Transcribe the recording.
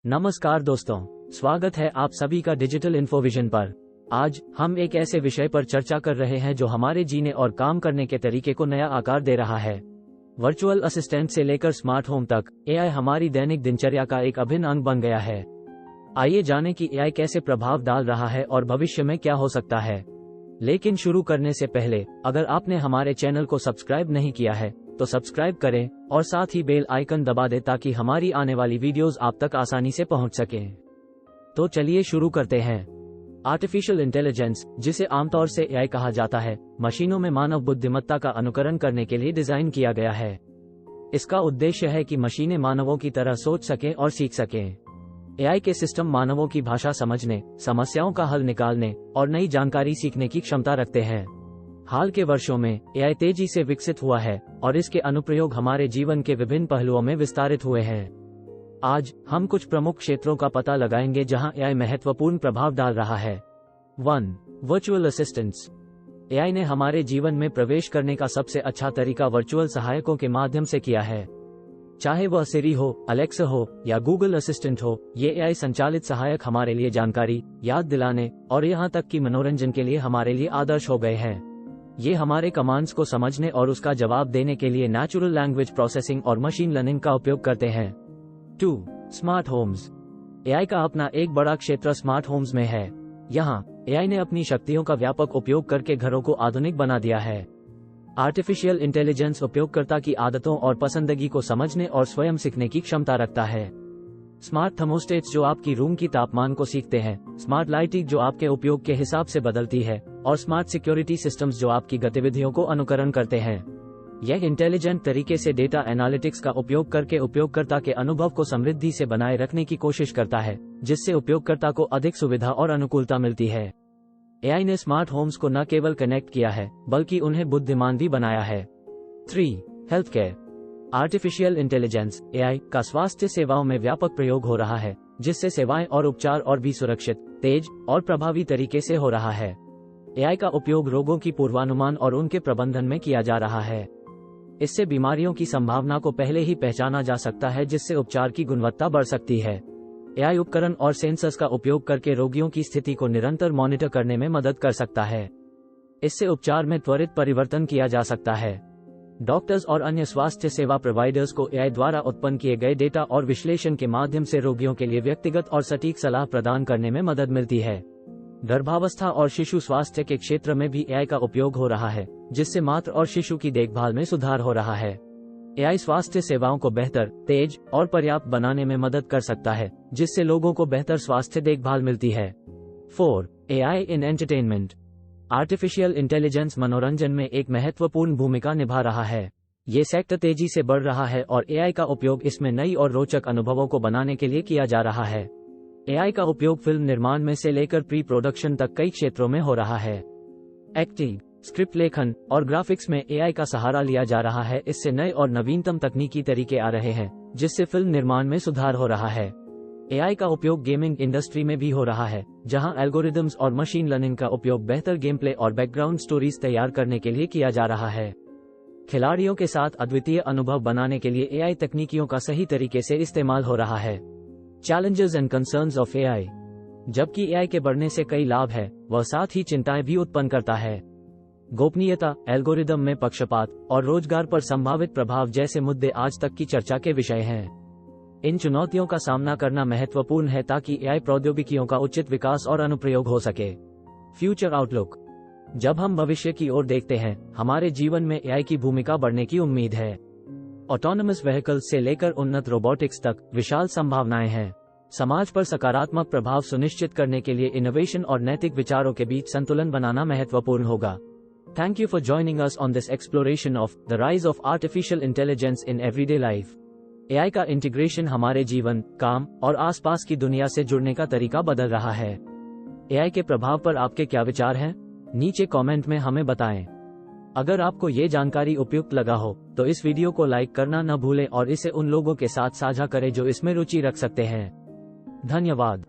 नमस्कार दोस्तों, स्वागत है आप सभी का डिजिटल इन्फोविजन पर। आज हम एक ऐसे विषय पर चर्चा कर रहे हैं जो हमारे जीने और काम करने के तरीके को नया आकार दे रहा है। वर्चुअल असिस्टेंट से लेकर स्मार्ट होम तक एआई हमारी दैनिक दिनचर्या का एक अभिन्न अंग बन गया है। आइए जानें कि एआई कैसे प्रभाव डाल रहा है और भविष्य में क्या हो सकता है। लेकिन शुरू करने से पहले अगर आपने हमारे चैनल को सब्सक्राइब नहीं किया है तो सब्सक्राइब करें और साथ ही बेल आइकन दबा दें ताकि हमारी आने वाली वीडियोस आप तक आसानी से पहुंच सकें। तो चलिए शुरू करते हैं। आर्टिफिशियल इंटेलिजेंस, जिसे आमतौर से एआई कहा जाता है, मशीनों में मानव बुद्धिमत्ता का अनुकरण करने के लिए डिजाइन किया गया है। इसका उद्देश्य है कि मशीनें मानवों की तरह सोच सकें और सीख सकें। एआई के सिस्टम मानवों की भाषा समझने, समस्याओं का हल निकालने और नई जानकारी सीखने की क्षमता रखते हैं। हाल के वर्षों में एआई तेजी से विकसित हुआ है और इसके अनुप्रयोग हमारे जीवन के विभिन्न पहलुओं में विस्तारित हुए हैं। आज हम कुछ प्रमुख क्षेत्रों का पता लगाएंगे जहां एआई महत्वपूर्ण प्रभाव डाल रहा है। 1. Virtual assistants. एआई ने हमारे जीवन में प्रवेश करने का सबसे अच्छा तरीका वर्चुअल सहायकों के माध्यम से किया है। चाहे वह सिरी हो, अलेक्सा हो या गूगल असिस्टेंट हो, ये एआई संचालित सहायक हमारे लिए जानकारी, याद दिलाने और यहाँ तक कि मनोरंजन के लिए हमारे लिए आदर्श हो गए हैं। ये हमारे कमांड्स को समझने और उसका जवाब देने के लिए नेचुरल लैंग्वेज प्रोसेसिंग और मशीन लर्निंग का उपयोग करते हैं। 2. Smart homes. एआई का अपना एक बड़ा क्षेत्र स्मार्ट होम्स में है। यहाँ एआई ने अपनी शक्तियों का व्यापक उपयोग करके घरों को आधुनिक बना दिया है। आर्टिफिशियल इंटेलिजेंस उपयोगकर्ता की आदतों और पसंदगी को समझने और स्वयं सीखने की क्षमता रखता है। स्मार्ट थर्मोस्टेट्स जो आपकी रूम की तापमान को सीखते हैं, स्मार्ट लाइटिंग जो आपके उपयोग के हिसाब से बदलती है और स्मार्ट सिक्योरिटी सिस्टम्स जो आपकी गतिविधियों को अनुकरण करते हैं। यह इंटेलिजेंट तरीके से डेटा एनालिटिक्स का उपयोग करके उपयोगकर्ता के अनुभव को समृद्धि से बनाए रखने की कोशिश करता है, जिससे उपयोगकर्ता को अधिक सुविधा और अनुकूलता मिलती है। एआई ने स्मार्ट होम्स को न केवल कनेक्ट किया है बल्कि उन्हें बुद्धिमान भी बनाया है। 3. Health care. Artificial intelligence AI का स्वास्थ्य सेवाओं में व्यापक प्रयोग हो रहा है, जिससे सेवाएं और उपचार और भी सुरक्षित, तेज और प्रभावी तरीके से हो रहा है। एआई का उपयोग रोगों की पूर्वानुमान और उनके प्रबंधन में किया जा रहा है। इससे बीमारियों की संभावना को पहले ही पहचाना जा सकता है, जिससे उपचार की गुणवत्ता बढ़ सकती है। एआई उपकरण और सेंसर्स का उपयोग करके रोगियों की स्थिति को निरंतर मॉनिटर करने में मदद कर सकता है। इससे उपचार में त्वरित परिवर्तन किया जा सकता है। डॉक्टर्स और अन्य स्वास्थ्य सेवा प्रोवाइडर्स को एआई द्वारा उत्पन्न किए गए डेटा और विश्लेषण के माध्यम से रोगियों के लिए व्यक्तिगत और सटीक सलाह प्रदान करने में मदद मिलती है। गर्भावस्था और शिशु स्वास्थ्य के क्षेत्र में भी एआई का उपयोग हो रहा है, जिससे मातृ और शिशु की देखभाल में सुधार हो रहा है। एआई स्वास्थ्य सेवाओं को बेहतर, तेज और पर्याप्त बनाने में मदद कर सकता है, जिससे लोगों को बेहतर स्वास्थ्य देखभाल मिलती है। 4. एआई इन एंटरटेनमेंट। आर्टिफिशियल इंटेलिजेंस मनोरंजन में एक महत्वपूर्ण भूमिका निभा रहा है। ये सेक्टर तेजी से बढ़ रहा है और एआई का उपयोग इसमें नई और रोचक अनुभवों को बनाने के लिए किया जा रहा है। एआई का उपयोग फिल्म निर्माण में से लेकर प्री प्रोडक्शन तक कई क्षेत्रों में हो रहा है। एक्टिंग, स्क्रिप्ट लेखन और ग्राफिक्स में एआई का सहारा लिया जा रहा है। इससे नए और नवीनतम तकनीकी तरीके आ रहे हैं, जिससे फिल्म निर्माण में सुधार हो रहा है। एआई का उपयोग गेमिंग इंडस्ट्री में भी हो रहा है, जहां एल्गोरिदम्स और मशीन लर्निंग का उपयोग बेहतर गेम प्ले और बैकग्राउंड स्टोरीज तैयार करने के लिए किया जा रहा है। खिलाड़ियों के साथ अद्वितीय अनुभव बनाने के लिए एआई तकनीकियों का सही तरीके से इस्तेमाल हो रहा है। Challenges and concerns of AI. जबकि एआई के बढ़ने से कई लाभ है, वह साथ ही चिंताएं भी उत्पन्न करता है। गोपनीयता, एल्गोरिदम में पक्षपात और रोजगार पर संभावित प्रभाव जैसे मुद्दे आज तक की चर्चा के विषय हैं। इन चुनौतियों का सामना करना महत्वपूर्ण है ताकि एआई प्रौद्योगिकियों का उचित विकास और अनुप्रयोग हो सके। Future outlook. जब हम भविष्य की ओर देखते हैं, हमारे जीवन में एआई की भूमिका बढ़ने की उम्मीद है। ऑटोनोमस व्हीकल्स से लेकर उन्नत रोबोटिक्स तक विशाल संभावनाएं हैं। समाज पर सकारात्मक प्रभाव सुनिश्चित करने के लिए इनोवेशन और नैतिक विचारों के बीच संतुलन बनाना महत्वपूर्ण होगा। Thank you for joining us on this exploration of the rise of artificial intelligence in everyday life. AI का इंटीग्रेशन हमारे जीवन, काम और आसपास की दुनिया से जुड़ने का तरीका बदल रहा है। एआई के प्रभाव पर आपके क्या विचार हैं? नीचे कमेंट में हमें बताएं। अगर आपको ये जानकारी उपयुक्त लगा हो तो इस वीडियो को लाइक करना न भूलें और इसे उन लोगों के साथ साझा करें जो इसमें रुचि रख सकते हैं। धन्यवाद।